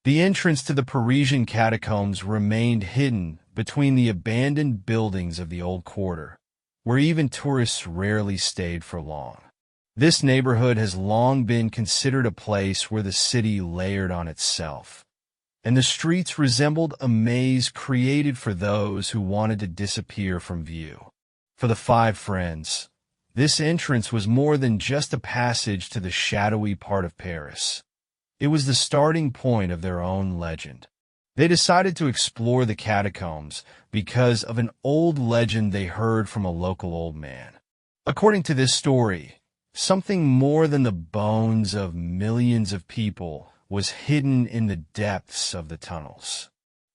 The entrance to the Parisian catacombs remained hidden between the abandoned buildings of the old quarter, where even tourists rarely stayed for long. This neighborhood has long been considered a place where the city layered on itself, and the streets resembled a maze created for those who wanted to disappear from view. For the five friends, this entrance was more than just a passage to the shadowy part of Paris. It was the starting point of their own legend. They decided to explore the catacombs because of an old legend they heard from a local old man. According to this story, something more than the bones of millions of people was hidden in the depths of the tunnels.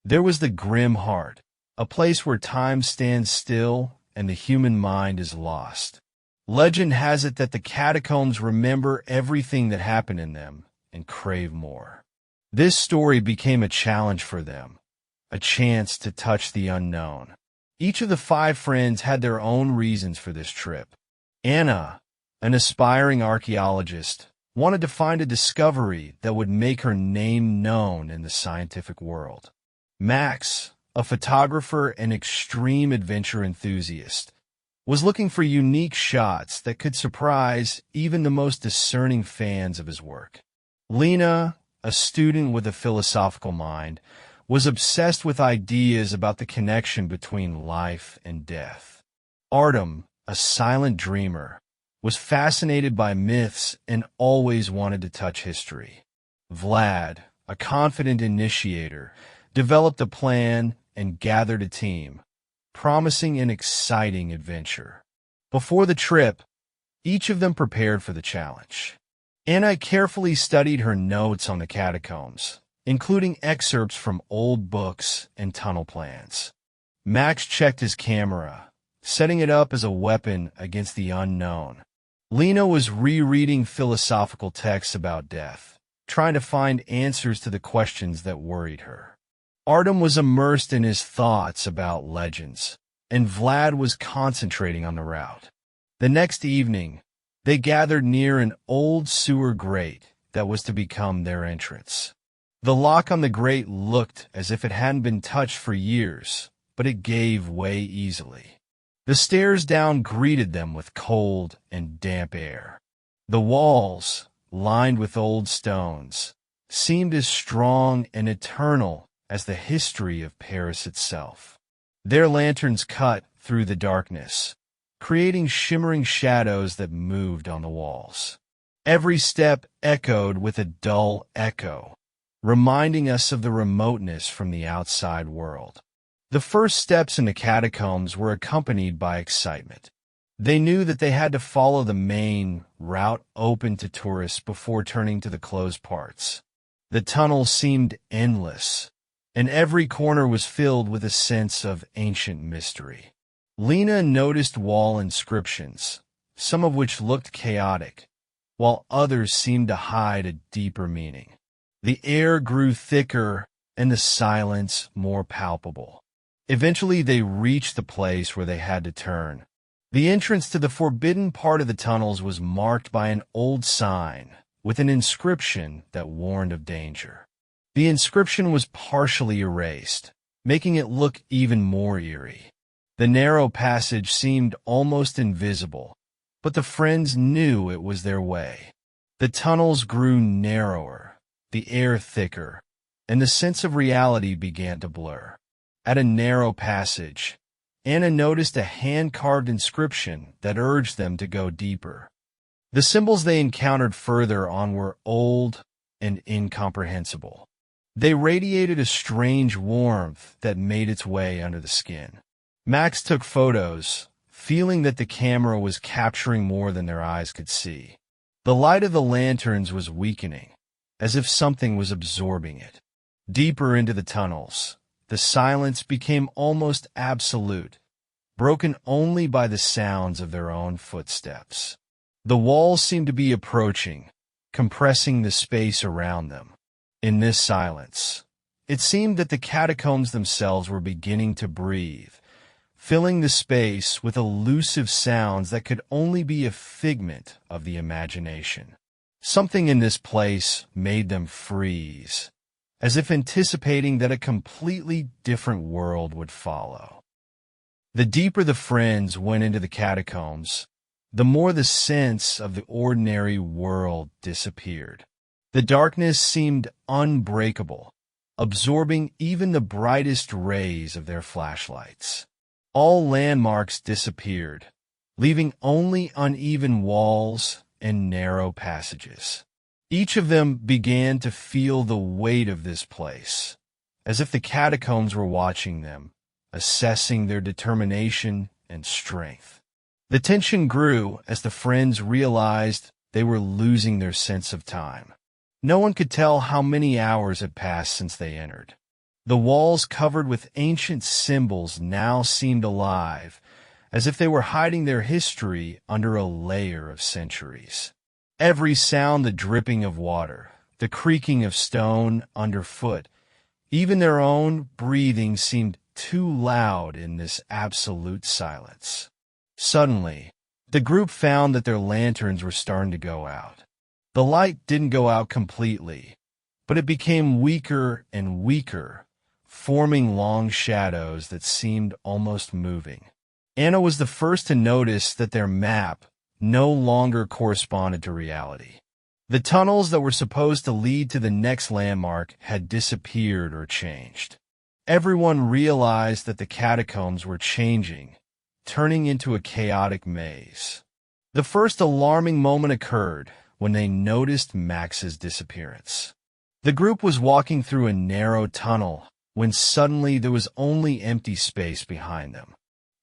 There was the grim heart, a place where time stands still and the human mind is lost. Legend has it that the catacombs remember everything that happened in them and crave more. This story became a challenge for them, a chance to touch the unknown. Each of the five friends had their own reasons for this trip. Anna, an aspiring archaeologist, wanted to find a discovery that would make her name known in the scientific world. Max, a photographer and extreme adventure enthusiast, was looking for unique shots that could surprise even the most discerning fans of his work. Lena, a student with a philosophical mind, was obsessed with ideas about the connection between life and death. Artem, a silent dreamer, was fascinated by myths and always wanted to touch history. Vlad, a confident initiator, developed a plan and gathered a team, promising an exciting adventure. Before the trip, each of them prepared for the challenge. Anna carefully studied her notes on the catacombs, including excerpts from old books and tunnel plans. Max checked his camera, setting it up as a weapon against the unknown. Lena was rereading philosophical texts about death, trying to find answers to the questions that worried her. Artem was immersed in his thoughts about legends, and Vlad was concentrating on the route. The next evening, they gathered near an old sewer grate that was to become their entrance. The lock on the grate looked as if it hadn't been touched for years, but it gave way easily. The stairs down greeted them with cold and damp air. The walls, lined with old stones, seemed as strong and eternal as the history of Paris itself. Their lanterns cut through the darkness, creating shimmering shadows that moved on the walls. Every step echoed with a dull echo, reminding us of the remoteness from the outside world. The first steps in the catacombs were accompanied by excitement. They knew that they had to follow the main route open to tourists before turning to the closed parts. The tunnel seemed endless, and every corner was filled with a sense of ancient mystery. Lena noticed wall inscriptions, some of which looked chaotic, while others seemed to hide a deeper meaning. The air grew thicker and the silence more palpable. Eventually they reached the place where they had to turn. The entrance to the forbidden part of the tunnels was marked by an old sign with an inscription that warned of danger. The inscription was partially erased, making it look even more eerie. The narrow passage seemed almost invisible, but the friends knew it was their way. The tunnels grew narrower, the air thicker, and the sense of reality began to blur. At a narrow passage, Anna noticed a hand-carved inscription that urged them to go deeper. The symbols they encountered further on were old and incomprehensible. They radiated a strange warmth that made its way under the skin. Max took photos, feeling that the camera was capturing more than their eyes could see. The light of the lanterns was weakening, as if something was absorbing it. Deeper into the tunnels, the silence became almost absolute, broken only by the sounds of their own footsteps. The walls seemed to be approaching, compressing the space around them. In this silence, it seemed that the catacombs themselves were beginning to breathe, filling the space with elusive sounds that could only be a figment of the imagination. Something in this place made them freeze, as if anticipating that a completely different world would follow. The deeper the friends went into the catacombs, the more the sense of the ordinary world disappeared. The darkness seemed unbreakable, absorbing even the brightest rays of their flashlights. All landmarks disappeared, leaving only uneven walls and narrow passages. Each of them began to feel the weight of this place, as if the catacombs were watching them, assessing their determination and strength. The tension grew as the friends realized they were losing their sense of time. No one could tell how many hours had passed since they entered. The walls covered with ancient symbols now seemed alive, as if they were hiding their history under a layer of centuries. Every sound, the dripping of water, the creaking of stone underfoot, even their own breathing seemed too loud in this absolute silence. Suddenly, the group found that their lanterns were starting to go out. The light didn't go out completely, but it became weaker and weaker, forming long shadows that seemed almost moving. Anna was the first to notice that their map no longer corresponded to reality. The tunnels that were supposed to lead to the next landmark had disappeared or changed. Everyone realized that the catacombs were changing, turning into a chaotic maze. The first alarming moment occurred when they noticed Max's disappearance. The group was walking through a narrow tunnel when suddenly there was only empty space behind them.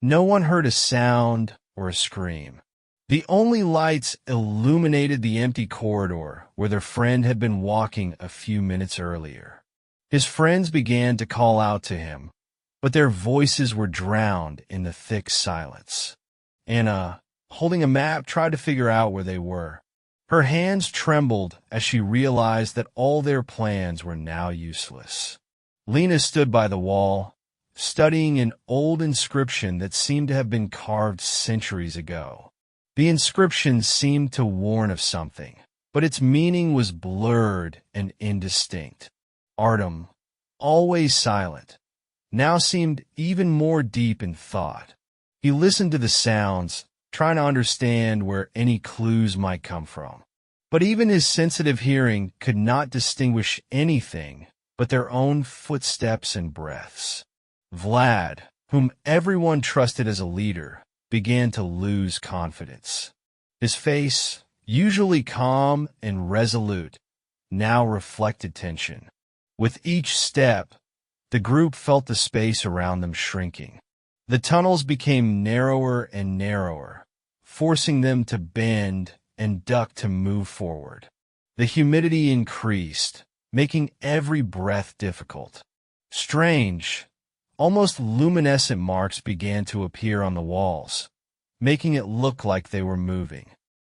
No one heard a sound or a scream. The only lights illuminated the empty corridor where their friend had been walking a few minutes earlier. His friends began to call out to him, but their voices were drowned in the thick silence. Anna, holding a map, tried to figure out where they were. Her hands trembled as she realized that all their plans were now useless. Lena stood by the wall, studying an old inscription that seemed to have been carved centuries ago. The inscription seemed to warn of something, but its meaning was blurred and indistinct. Artem, always silent, now seemed even more deep in thought. He listened to the sounds, trying to understand where any clues might come from. But even his sensitive hearing could not distinguish anything but their own footsteps and breaths. Vlad, whom everyone trusted as a leader, began to lose confidence. His face, usually calm and resolute, now reflected tension. With each step, the group felt the space around them shrinking. The tunnels became narrower and narrower, forcing them to bend and duck to move forward. The humidity increased, making every breath difficult. Strange, almost luminescent marks began to appear on the walls, making it look like they were moving.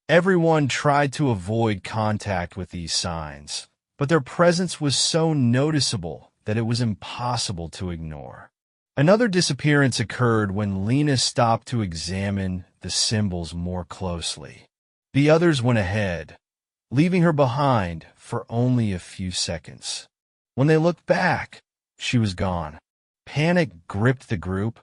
Everyone tried to avoid contact with these signs, but their presence was so noticeable that it was impossible to ignore. Another disappearance occurred when Lena stopped to examine the symbols more closely. The others went ahead, leaving her behind for only a few seconds. When they looked back, she was gone. Panic gripped the group,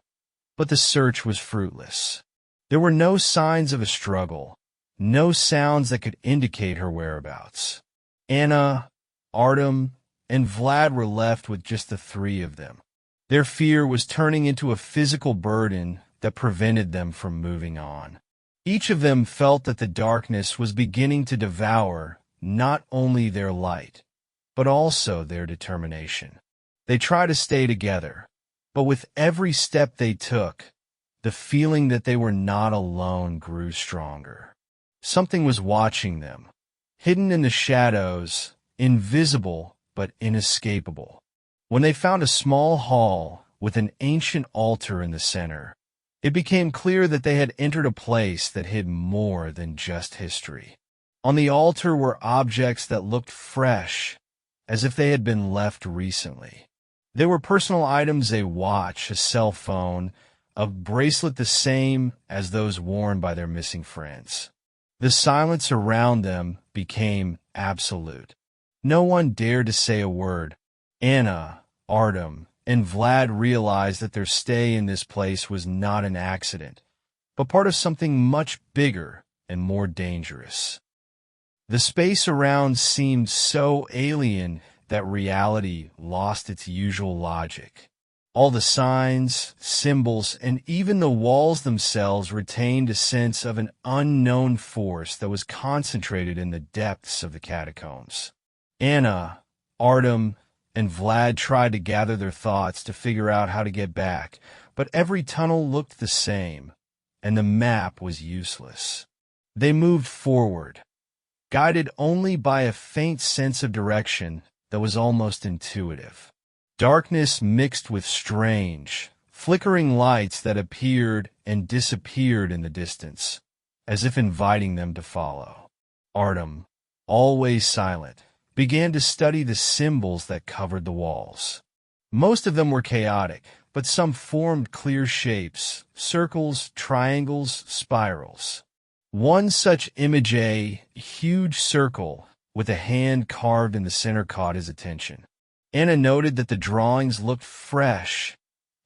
but the search was fruitless. There were no signs of a struggle, no sounds that could indicate her whereabouts. Anna, Artem, and Vlad were left with just the three of them. Their fear was turning into a physical burden that prevented them from moving on. Each of them felt that the darkness was beginning to devour not only their light, but also their determination. They tried to stay together, but with every step they took, the feeling that they were not alone grew stronger. Something was watching them, hidden in the shadows, invisible but inescapable. When they found a small hall with an ancient altar in the center, it became clear that they had entered a place that hid more than just history. On the altar were objects that looked fresh, as if they had been left recently. There were personal items: a watch, a cell phone, a bracelet the same as those worn by their missing friends. The silence around them became absolute. No one dared to say a word, Anna, Artem, and Vlad realized that their stay in this place was not an accident, but part of something much bigger and more dangerous. The space around seemed so alien that reality lost its usual logic. All the signs, symbols, and even the walls themselves retained a sense of an unknown force that was concentrated in the depths of the catacombs. Anna, Artem, and Vlad tried to gather their thoughts to figure out how to get back, but every tunnel looked the same, and the map was useless. They moved forward, guided only by a faint sense of direction that was almost intuitive. Darkness mixed with strange, flickering lights that appeared and disappeared in the distance, as if inviting them to follow. Artem, always silent, began to study the symbols that covered the walls. Most of them were chaotic, but some formed clear shapes: circles, triangles, spirals. One such image, a huge circle with a hand carved in the center, caught his attention. Anna noted that the drawings looked fresh,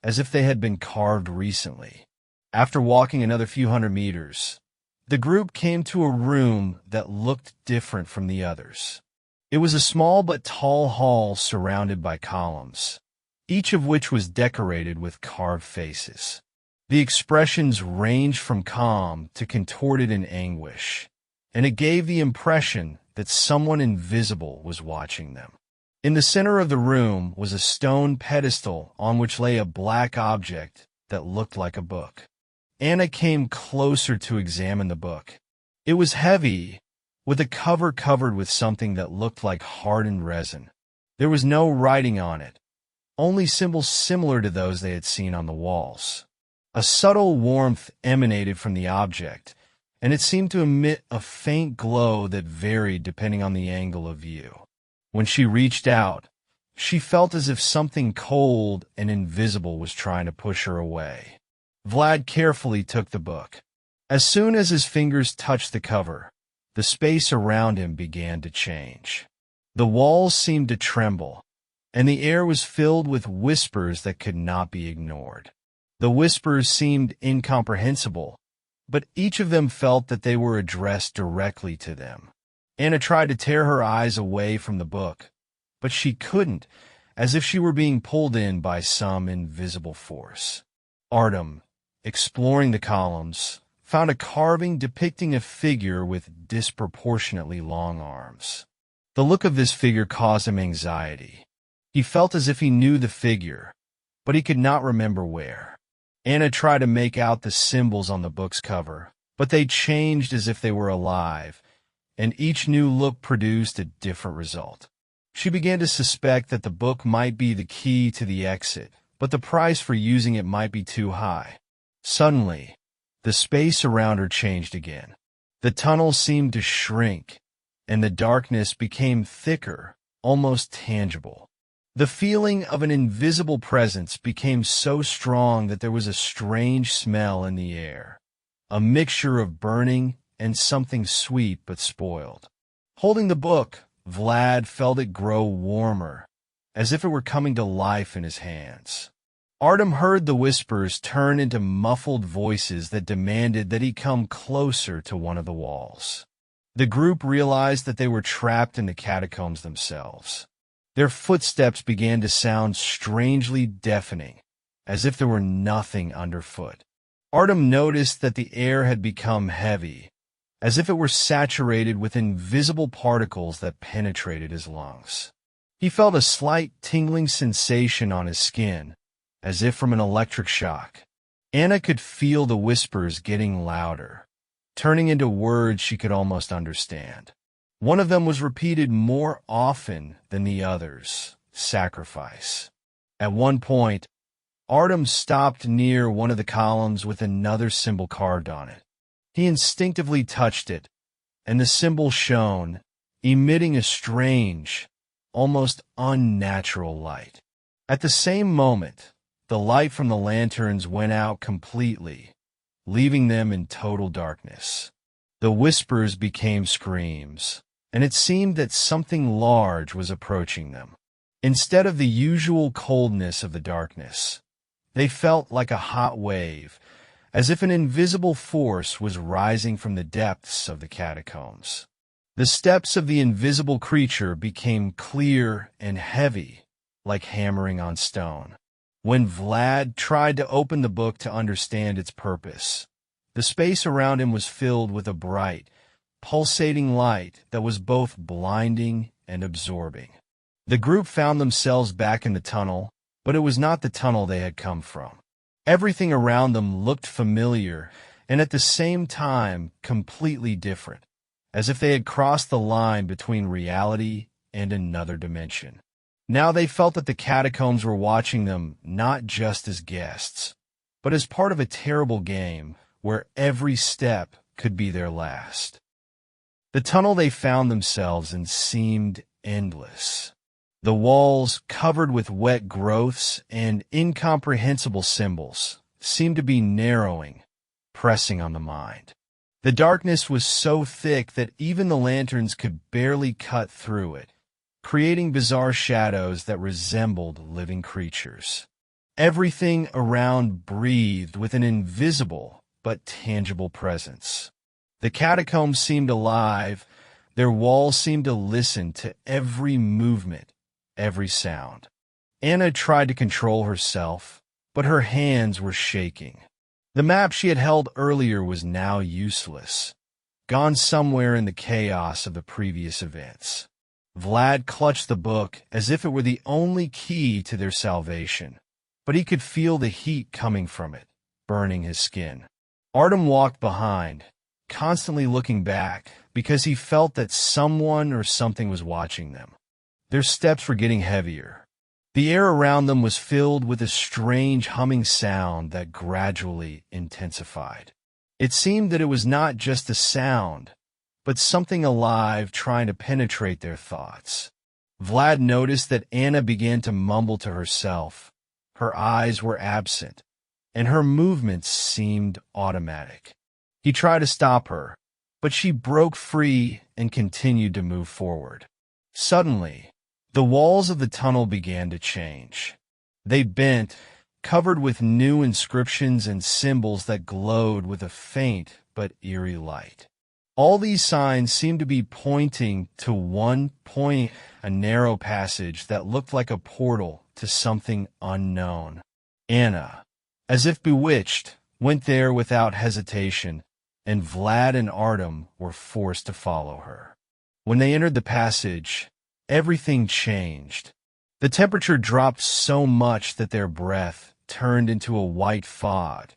as if they had been carved recently. After walking another few hundred meters, the group came to a room that looked different from the others. It was a small but tall hall surrounded by columns, each of which was decorated with carved faces. The expressions ranged from calm to contorted in anguish, and it gave the impression that someone invisible was watching them. In the center of the room was a stone pedestal on which lay a black object that looked like a book. Anna came closer to examine the book. It was heavy, with a cover covered with something that looked like hardened resin. There was no writing on it, only symbols similar to those they had seen on the walls. A subtle warmth emanated from the object, and it seemed to emit a faint glow that varied depending on the angle of view. When she reached out, she felt as if something cold and invisible was trying to push her away. Vlad carefully took the book. As soon as his fingers touched the cover, the space around him began to change. The walls seemed to tremble, and the air was filled with whispers that could not be ignored. The whispers seemed incomprehensible, but each of them felt that they were addressed directly to them. Anna tried to tear her eyes away from the book, but she couldn't, as if she were being pulled in by some invisible force. Artem, exploring the columns, found a carving depicting a figure with disproportionately long arms. The look of this figure caused him anxiety. He felt as if he knew the figure, but he could not remember where. Anna tried to make out the symbols on the book's cover, but they changed as if they were alive, and each new look produced a different result. She began to suspect that the book might be the key to the exit, but the price for using it might be too high. Suddenly, the space around her changed again. The tunnel seemed to shrink, and the darkness became thicker, almost tangible. The feeling of an invisible presence became so strong that there was a strange smell in the air, a mixture of burning and something sweet but spoiled. Holding the book, Vlad felt it grow warmer, as if it were coming to life in his hands. Artem heard the whispers turn into muffled voices that demanded that he come closer to one of the walls. The group realized that they were trapped in the catacombs themselves. Their footsteps began to sound strangely deafening, as if there were nothing underfoot. Artem noticed that the air had become heavy, as if it were saturated with invisible particles that penetrated his lungs. He felt a slight tingling sensation on his skin, as if from an electric shock. Anna could feel the whispers getting louder, turning into words she could almost understand. One of them was repeated more often than the others: sacrifice. At one point, Artem stopped near one of the columns with another symbol carved on it. He instinctively touched it, and the symbol shone, emitting a strange, almost unnatural light. At the same moment, the light from the lanterns went out completely, leaving them in total darkness. The whispers became screams, and it seemed that something large was approaching them. Instead of the usual coldness of the darkness, they felt like a hot wave, as if an invisible force was rising from the depths of the catacombs. The steps of the invisible creature became clear and heavy, like hammering on stone. When Vlad tried to open the book to understand its purpose, the space around him was filled with a bright, pulsating light that was both blinding and absorbing. The group found themselves back in the tunnel, but it was not the tunnel they had come from. Everything around them looked familiar and at the same time completely different, as if they had crossed the line between reality and another dimension. Now they felt that the catacombs were watching them not just as guests, but as part of a terrible game where every step could be their last. The tunnel they found themselves in seemed endless. The walls, covered with wet growths and incomprehensible symbols, seemed to be narrowing, pressing on the mind. The darkness was so thick that even the lanterns could barely cut through it, creating bizarre shadows that resembled living creatures. Everything around breathed with an invisible but tangible presence. The catacombs seemed alive, their walls seemed to listen to every movement, every sound. Anna tried to control herself, but her hands were shaking. The map she had held earlier was now useless, gone somewhere in the chaos of the previous events. Vlad clutched the book as if it were the only key to their salvation, but he could feel the heat coming from it, burning his skin. Artem walked behind, constantly looking back because he felt that someone or something was watching them. Their steps were getting heavier. The air around them was filled with a strange humming sound that gradually intensified. It seemed that it was not just a sound, but something alive trying to penetrate their thoughts. Vlad noticed that Anna began to mumble to herself. Her eyes were absent, and her movements seemed automatic. He tried to stop her, but she broke free and continued to move forward. Suddenly, the walls of the tunnel began to change. They bent, covered with new inscriptions and symbols that glowed with a faint but eerie light. All these signs seemed to be pointing to one point, a narrow passage that looked like a portal to something unknown. Anna, as if bewitched, went there without hesitation, and Vlad and Artem were forced to follow her. When they entered the passage, everything changed. The temperature dropped so much that their breath turned into a white fog,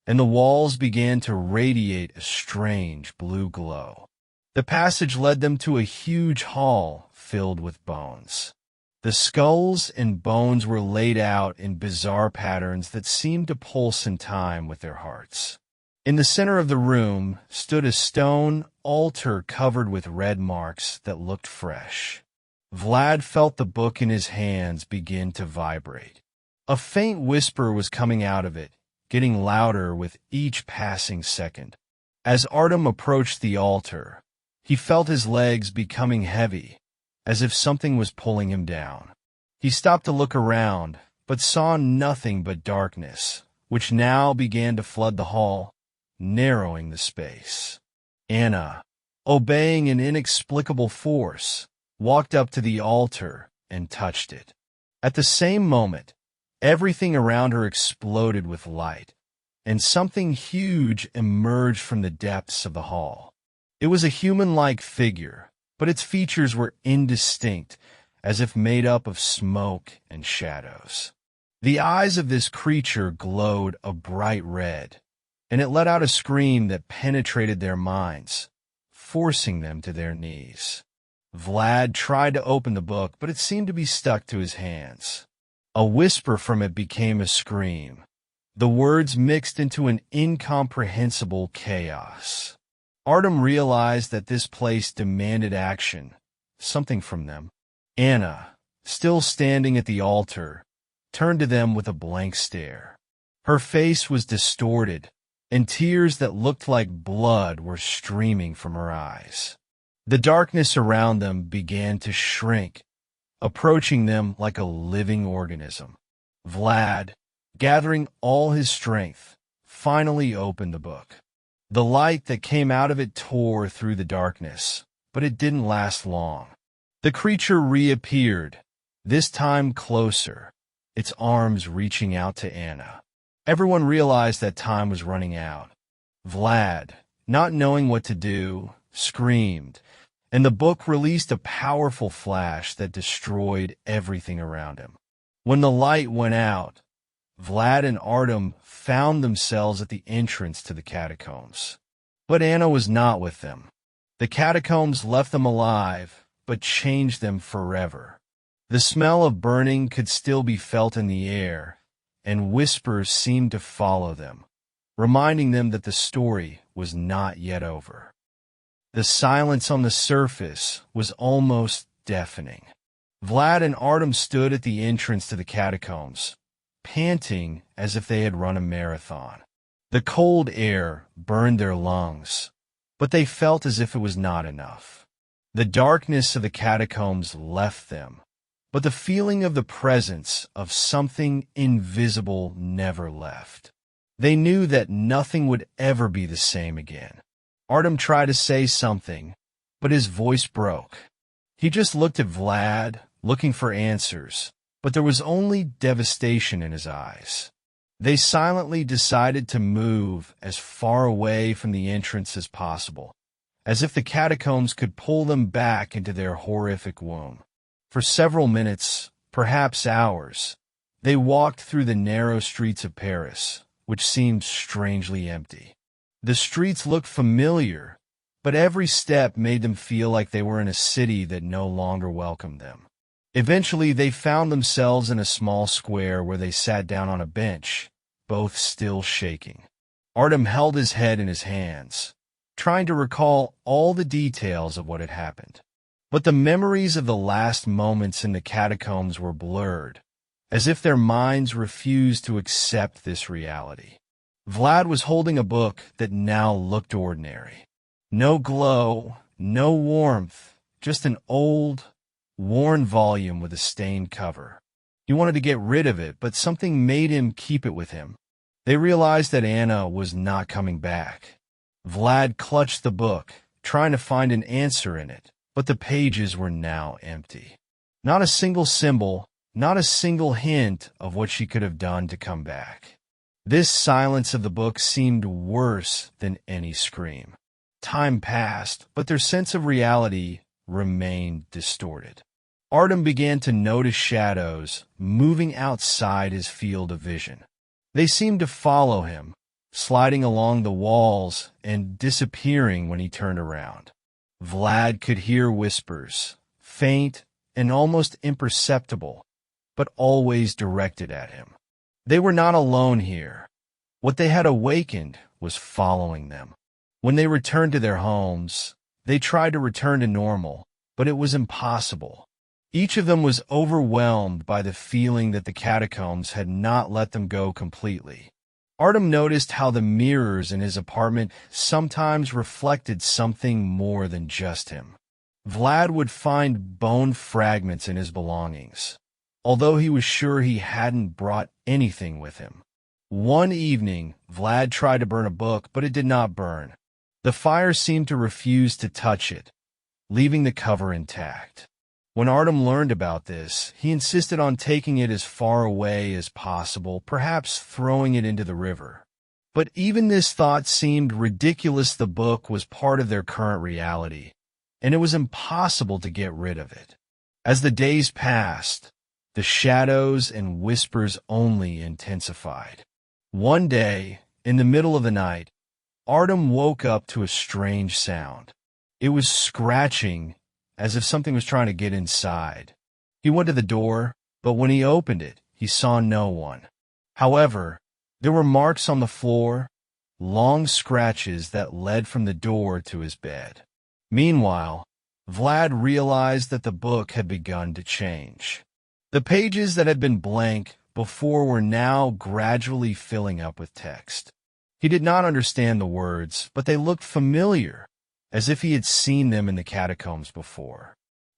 and the walls began to radiate a strange blue glow. The passage led them to a huge hall filled with bones. The skulls and bones were laid out in bizarre patterns that seemed to pulse in time with their hearts. In the center of the room stood a stone altar covered with red marks that looked fresh. Vlad felt the book in his hands begin to vibrate. A faint whisper was coming out of it, getting louder with each passing second. As Artem approached the altar, he felt his legs becoming heavy, as if something was pulling him down. He stopped to look around, but saw nothing but darkness, which now began to flood the hall, narrowing the space. Anna, obeying an inexplicable force, walked up to the altar and touched it. At the same moment, everything around her exploded with light, and something huge emerged from the depths of the hall. It was a human-like figure, but its features were indistinct, as if made up of smoke and shadows. The eyes of this creature glowed a bright red, and it let out a scream that penetrated their minds, forcing them to their knees. Vlad tried to open the book, but it seemed to be stuck to his hands. A whisper from it became a scream. The words mixed into an incomprehensible chaos. Artem realized that this place demanded action, something from them. Anna, still standing at the altar, turned to them with a blank stare. Her face was distorted, and tears that looked like blood were streaming from her eyes. The darkness around them began to shrink, approaching them like a living organism. Vlad, gathering all his strength, finally opened the book. The light that came out of it tore through the darkness, but it didn't last long. The creature reappeared, this time closer, its arms reaching out to Anna. Everyone realized that time was running out. Vlad, not knowing what to do, screamed, and the book released a powerful flash that destroyed everything around him. When the light went out, Vlad and Artem found themselves at the entrance to the catacombs. But Anna was not with them. The catacombs left them alive, but changed them forever. The smell of burning could still be felt in the air, and whispers seemed to follow them, reminding them that the story was not yet over. The silence on the surface was almost deafening. Vlad and Artem stood at the entrance to the catacombs, panting as if they had run a marathon. The cold air burned their lungs, but they felt as if it was not enough. The darkness of the catacombs left them, but the feeling of the presence of something invisible never left. They knew that nothing would ever be the same again. Artem tried to say something, but his voice broke. He just looked at Vlad, looking for answers, but there was only devastation in his eyes. They silently decided to move as far away from the entrance as possible, as if the catacombs could pull them back into their horrific womb. For several minutes, perhaps hours, they walked through the narrow streets of Paris, which seemed strangely empty. The streets looked familiar, but every step made them feel like they were in a city that no longer welcomed them. Eventually, they found themselves in a small square where they sat down on a bench, both still shaking. Artem held his head in his hands, trying to recall all the details of what had happened. But the memories of the last moments in the catacombs were blurred, as if their minds refused to accept this reality. Vlad was holding a book that now looked ordinary. No glow, no warmth, just an old, worn volume with a stained cover. He wanted to get rid of it, but something made him keep it with him. They realized that Anna was not coming back. Vlad clutched the book, trying to find an answer in it, but the pages were now empty. Not a single symbol, not a single hint of what she could have done to come back. This silence of the book seemed worse than any scream. Time passed, but their sense of reality remained distorted. Artem began to notice shadows moving outside his field of vision. They seemed to follow him, sliding along the walls and disappearing when he turned around. Vlad could hear whispers, faint and almost imperceptible, but always directed at him. They were not alone here. What they had awakened was following them. When they returned to their homes, they tried to return to normal, but it was impossible. Each of them was overwhelmed by the feeling that the catacombs had not let them go completely. Artem noticed how the mirrors in his apartment sometimes reflected something more than just him. Vlad would find bone fragments in his belongings, although he was sure he hadn't brought anything with him. One evening, Vlad tried to burn a book, but it did not burn. The fire seemed to refuse to touch it, leaving the cover intact. When Artem learned about this, he insisted on taking it as far away as possible, perhaps throwing it into the river. But even this thought seemed ridiculous. The book was part of their current reality, and it was impossible to get rid of it. As the days passed, the shadows and whispers only intensified. One day, in the middle of the night, Artem woke up to a strange sound. It was scratching, as if something was trying to get inside. He went to the door, but when he opened it, he saw no one. However, there were marks on the floor, long scratches that led from the door to his bed. Meanwhile, Vlad realized that the book had begun to change. The pages that had been blank before were now gradually filling up with text. He did not understand the words, but they looked familiar, as if he had seen them in the catacombs before.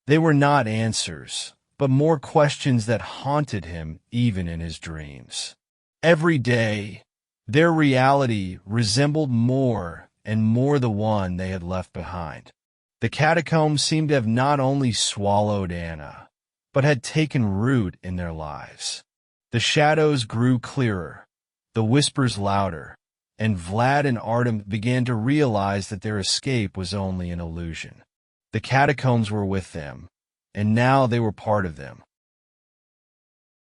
They were not answers, but more questions that haunted him even in his dreams. Every day, their reality resembled more and more the one they had left behind. The catacombs seemed to have not only swallowed Anna, but had taken root in their lives. The shadows grew clearer, the whispers louder, and Vlad and Artem began to realize that their escape was only an illusion. The catacombs were with them, and now they were part of them,